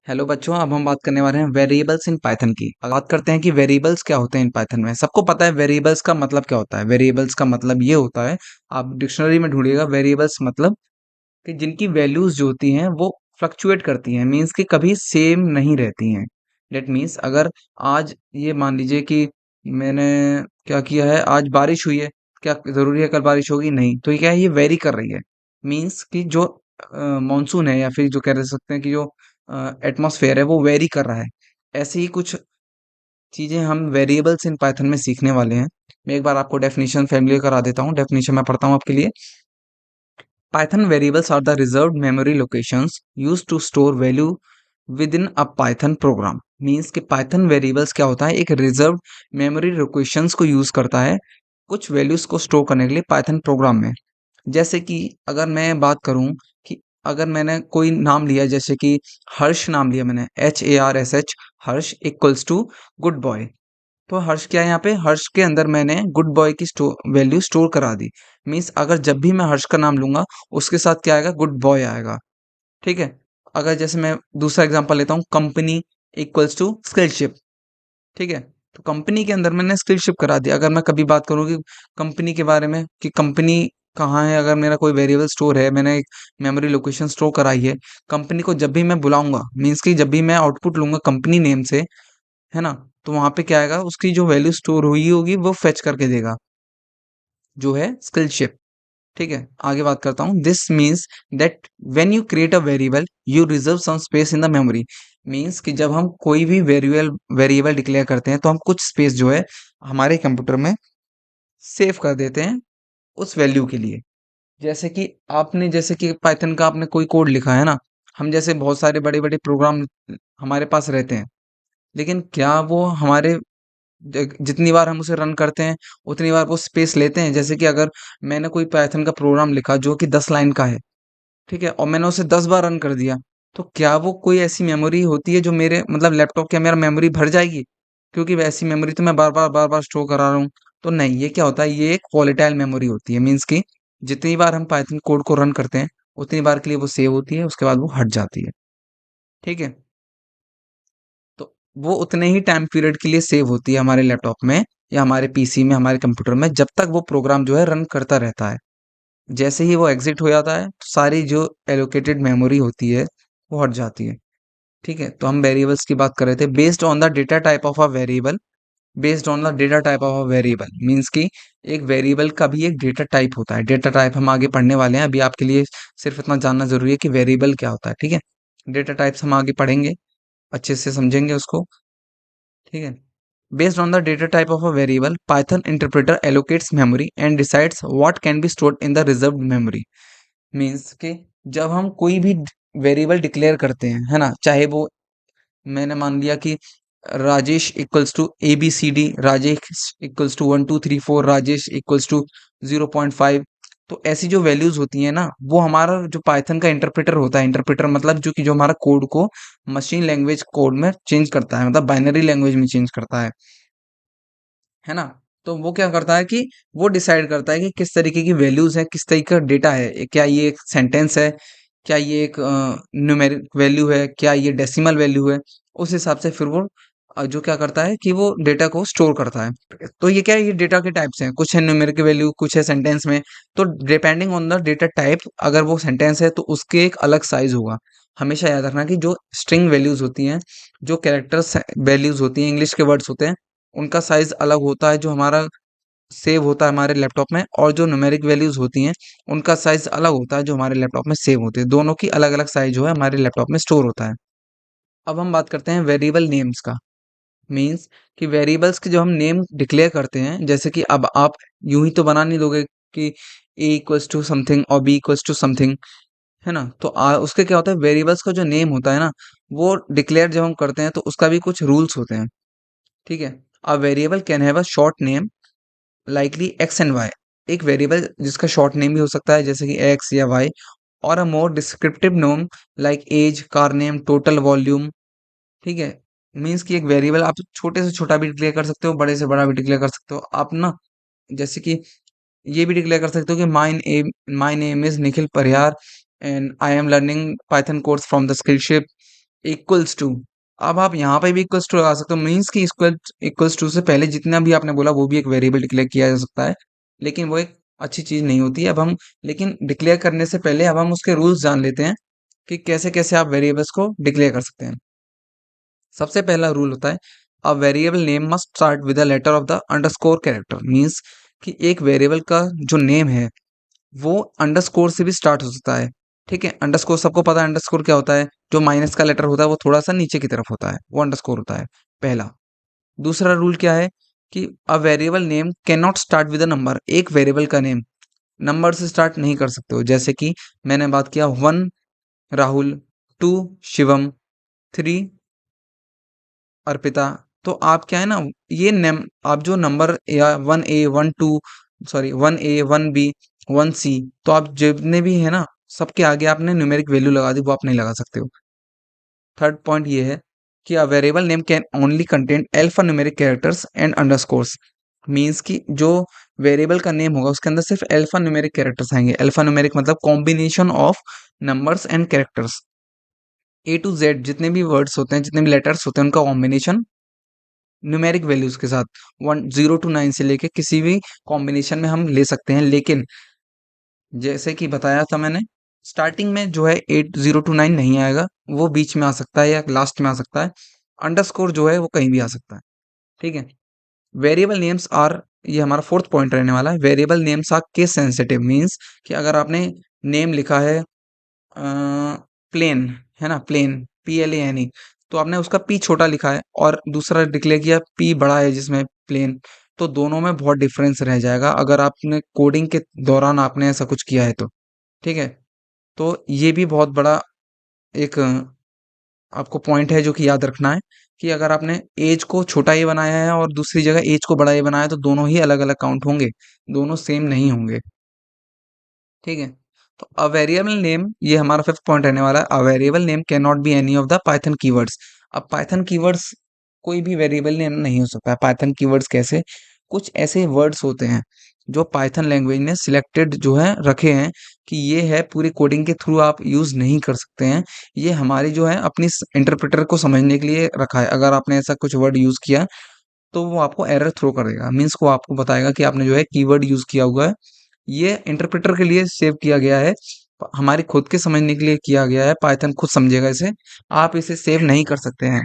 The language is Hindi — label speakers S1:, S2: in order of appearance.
S1: हेलो बच्चों, अब हम बात करने वाले हैं वेरिएबल्स इन पाइथन की। अब बात करते हैं कि वेरिएबल्स क्या होते हैं इन पाइथन में। सबको पता है वेरिएबल्स का मतलब क्या होता है। वेरिएबल्स का मतलब ये होता है, आप डिक्शनरी में ढूंढिएगा वेरिएबल्स मतलब कि जिनकी वैल्यूज जो होती हैं वो फ्लक्चुएट करती हैं, मीन्स कि कभी सेम नहीं रहती हैं। डेट मीन्स अगर आज ये मान लीजिए कि मैंने क्या किया है, आज बारिश हुई है, क्या जरूरी है कल बारिश होगी? नहीं। तो ये क्या है, ये वेरी कर रही है। मीन्स कि जो मॉनसून है या फिर जो कह सकते हैं कि जो एटमॉस्फेयर है वो वेरी कर रहा है। ऐसे ही कुछ चीजें हम वेरिएबल्स इन पाइथन में सीखने वाले हैं। मैं एक बार आपको डेफिनेशन फैमिलियर करा देता हूँ। डेफिनेशन मैं पढ़ता हूँ आपके लिए। Python variables are the reserved memory locations used to store value within a Python program. Means कि Python variables क्या होता है, एक reserved memory locations को यूज करता है कुछ वैल्यूज को स्टोर करने के लिए Python प्रोग्राम में। जैसे कि अगर मैं बात करूं कि अगर मैंने कोई नाम लिया, जैसे कि हर्ष नाम लिया मैंने, HARSH, Harsh equals to good boy. तो हर्ष क्या है, यहाँ पे हर्ष के अंदर मैंने गुड बॉय की वैल्यू स्टोर करा दी। मीन्स अगर जब भी मैं हर्ष का नाम लूंगा उसके साथ क्या आएगा, गुड बॉय आएगा। ठीक है। अगर जैसे मैं दूसरा एग्जांपल लेता हूँ, कंपनी इक्वल्स टू स्किलशिप। ठीक है। तो कंपनी के अंदर मैंने स्किलशिप करा दिया। अगर मैं कभी बात करूँ कि कंपनी के बारे में कि कंपनी कहाँ है, अगर मेरा कोई वेरिएबल स्टोर है, मैंने एक मेमोरी लोकेशन स्टोर कराई है, कंपनी को जब भी मैं बुलाऊंगा, मीन्स कि जब भी मैं आउटपुट लूंगा कंपनी नेम से, है ना, तो वहां पे क्या आएगा, उसकी जो वैल्यू स्टोर हुई होगी वो फेच करके देगा, जो है स्किलशिप। ठीक है। आगे बात करता हूँ। This means that when you create a variable you reserve some space in the memory. Means कि जब हम कोई भी वेरिएबल वेरिएबल डिक्लेयर करते हैं तो हम कुछ स्पेस जो है हमारे कंप्यूटर में सेव कर देते हैं उस वैल्यू के लिए। जैसे कि आपने, जैसे कि पाइथन का आपने कोई कोड लिखा है ना, हम जैसे बहुत सारे बड़े बड़े प्रोग्राम हमारे पास रहते हैं, लेकिन क्या वो हमारे जितनी बार हम उसे रन करते हैं उतनी बार वो स्पेस लेते हैं? जैसे कि अगर मैंने कोई पाइथन का प्रोग्राम लिखा जो कि 10 लाइन का है, ठीक है, और मैंने उसे 10 बार रन कर दिया, तो क्या वो कोई ऐसी मेमोरी होती है जो मेरे मतलब लैपटॉप के मेरा मेमोरी भर जाएगी? क्योंकि वैसी मेमोरी तो मैं बार बार स्टोर करा रहा हूँ। तो नहीं, ये क्या होता है, ये एक वॉलेटाइल मेमोरी होती है। मीन्स कि जितनी बार हम पाइथन कोड को रन करते हैं उतनी बार के लिए वो सेव होती है, उसके बाद वो हट जाती है। ठीक है। तो वो उतने ही टाइम पीरियड के लिए सेव होती है हमारे लैपटॉप में या हमारे पीसी में, हमारे कंप्यूटर में, जब तक वो प्रोग्राम जो है रन करता रहता है। जैसे ही वो एग्जिट हो जाता है तो सारी जो एलोकेटेड मेमोरी होती है वो हट जाती है। ठीक है। तो हम वेरिएबल्स की बात कर रहे थे। Based on the data type of a variable, based on the data type of a variable means कि एक वेरिएबल का भी एक डेटा टाइप होता है। डेटा टाइप हम आगे पढ़ने वाले हैं, अभी आपके लिए सिर्फ इतना जानना जरूरी है कि वेरिएबल क्या होता है। ठीक है। डेटा टाइप्स हम आगे पढ़ेंगे, अच्छे से समझेंगे उसको। ठीक है। Based on the data type of a variable, Python interpreter allocates memory and decides what can be stored in the reserved memory. Means कि जब हम कोई भी वेरिएबल डिक्लेयर करते हैं, है ना, चाहे वो मैंने मान लिया कि Rajesh equals to ABCD, Rajesh equals to 1 2 3 4, Rajesh equals to 0.5। तो ऐसी जो वैल्यूज होती हैं ना, वो हमारा जो पाइथन का इंटरप्रेटर होता है, इंटरप्रेटर मतलब जो कि जो हमारा कोड को मशीन लैंग्वेज कोड में चेंज करता है, मतलब बाइनरी लैंग्वेज में चेंज करता है ना। तो वो क्या करता है कि वो डिसाइड करता है कि किस तरीके की वैल्यूज है, किस तरीके का डेटा है, क्या ये एक सेंटेंस है, क्या ये एक न्यूमेरिक वैल्यू है, क्या ये डेसिमल वैल्यू है। उस हिसाब से फिर वो जो क्या करता है कि वो डेटा को स्टोर करता है। तो ये क्या है, ये डेटा के टाइप्स हैं, कुछ है न्यूमेरिक वैल्यू, कुछ है सेंटेंस में। तो depending on the data type, अगर वो सेंटेंस है तो उसके एक अलग साइज होगा। हमेशा याद रखना कि जो स्ट्रिंग वैल्यूज होती हैं, जो कैरेक्टर्स वैल्यूज होती हैं, इंग्लिश के वर्ड्स होते हैं, उनका साइज अलग होता है जो हमारा सेव होता है हमारे लैपटॉप में, और जो न्यूमेरिक वैल्यूज होती हैं उनका साइज अलग होता है जो हमारे लैपटॉप में सेव होते हैं। दोनों की अलग अलग साइज जो है हमारे लैपटॉप में स्टोर होता है। अब हम बात करते हैं वेरिएबल नेम्स का। मीन्स कि वेरिएबल्स के जो हम नेम डिक्लेयर करते हैं, जैसे कि अब आप यूं ही तो बना नहीं दोगे कि ए इक्वल्स टू समथिंग और बी इक्वल्स टू समथिंग, है ना। तो उसके क्या होता है, वेरिएबल्स का जो नेम होता है ना, वो डिक्लेयर जब हम करते हैं तो उसका भी कुछ रूल्स होते हैं। ठीक है। A variable can have a short name likely X and Y. एक वेरिएबल जिसका शॉर्ट नेम भी हो सकता है जैसे कि एक्स या वाई, और a more descriptive name like age, car name, total volume. ठीक है। मीन्स कि एक वेरिएबल आप छोटे से छोटा भी डिक्लेयर कर सकते हो, बड़े से बड़ा भी डिक्लेयर कर सकते हो आप ना। जैसे कि ये भी डिक्लेयर कर सकते हो कि my name is Nikhil Parihar and I am learning Python course from the Skillship. Equals to. अब आप यहाँ पे भी इक्वल्स टू लगा सकते हो, मीन्स कि इक्वल्स टू से पहले जितना भी आपने बोला वो भी एक वेरिएबल डिक्लेयर किया जा सकता है, लेकिन वो एक अच्छी चीज नहीं होती है। अब हम लेकिन डिक्लेयर करने से पहले अब हम उसके रूल्स जान लेते हैं कि कैसे कैसे आप वेरिएबल्स को डिक्लेयर कर सकते हैं। सबसे पहला रूल होता है, a variable name must start with the letter of the underscore character. Means कि एक वेरिएबल का जो नेम है वो अंडरस्कोर से भी स्टार्ट हो सकता है। ठीक है, अंडरस्कोर सबको पता है अंडरस्कोर क्या होता है, जो माइनस का लेटर होता है वो थोड़ा सा नीचे की तरफ होता है, वो अंडरस्कोर होता है पहला। दूसरा रूल क्या है कि अ variable name can not start with a number. एक वेरिएबल का नेम नंबर से स्टार्ट नहीं कर सकते हो, जैसे कि मैंने बात किया 1 राहुल, 2 शिवम, 3 अर्पिता। तो आप क्या है ना, ये नेम आप जो नंबर या 1A 1 2 sorry 1A 1B 1C, तो आप जितने भी है ना सबके आगे आपने न्यूमेरिक वैल्यू लगा दी, वो आप नहीं लगा सकते हो। थर्ड पॉइंट ये है कि अ variable name can only contain alpha numeric characters and underscores. Means कि जो वेरिएबल का नेम होगा उसके अंदर सिर्फ अल्फा न्यूमेरिक कैरेक्टर्स आएंगे। अल्फा न्यूमेरिक मतलब combination of numbers and characters. A to Z जितने भी वर्ड्स होते हैं, जितने भी लेटर्स होते हैं, उनका कॉम्बिनेशन न्यूमेरिक वैल्यूज के साथ 1 0 to 9 से लेके किसी भी कॉम्बिनेशन में हम ले सकते हैं। लेकिन जैसे कि बताया था मैंने, स्टार्टिंग में जो है 8 0 to 9 नहीं आएगा, वो बीच में आ सकता है या लास्ट में आ सकता है। अंडरस्कोर जो है वो कहीं भी आ सकता है। ठीक है। वेरिएबल नेम्स आर, ये हमारा फोर्थ पॉइंट रहने वाला है, variable names are case sensitive. Means कि अगर आपने नेम लिखा है प्लेन, है ना, प्लेन PLANE, तो आपने उसका पी छोटा लिखा है और दूसरा डिक्लेयर किया पी बड़ा है जिसमें प्लेन, तो दोनों में बहुत डिफरेंस रह जाएगा अगर आपने कोडिंग के दौरान आपने ऐसा कुछ किया है तो। ठीक है, तो ये भी बहुत बड़ा एक आपको पॉइंट है जो कि याद रखना है कि अगर आपने एज को छोटा ए बनाया है और दूसरी जगह एज को बड़ा ए बनाया है तो दोनों ही अलग अलग काउंट होंगे, दोनों सेम नहीं होंगे। ठीक है, तो अ वेरिएबल नेम, ये हमारा फिफ्थ पॉइंट रहने वाला है, a variable name can not be any of the Python keywords. अब पाइथन कीवर्ड्स कोई भी वेरिएबल नेम नहीं हो सकता है। पाइथन कीवर्ड्स कैसे, कुछ ऐसे वर्ड्स होते हैं जो पाइथन लैंग्वेज ने सिलेक्टेड जो है रखे हैं कि ये है पूरी कोडिंग के थ्रू आप यूज नहीं कर सकते हैं। ये हमारी जो है अपनी इंटरप्रेटर को समझने के लिए रखा है। अगर आपने ऐसा कुछ वर्ड यूज किया तो वो आपको एरर थ्रो कर देगा। मीन्स वो आपको बताएगा कि आपने जो है कीवर्ड यूज किया हुआ है। ये इंटरप्रेटर के लिए सेव किया गया है, हमारे खुद के समझने के लिए किया गया है। पाइथन खुद समझेगा इसे, आप इसे सेव नहीं कर सकते हैं।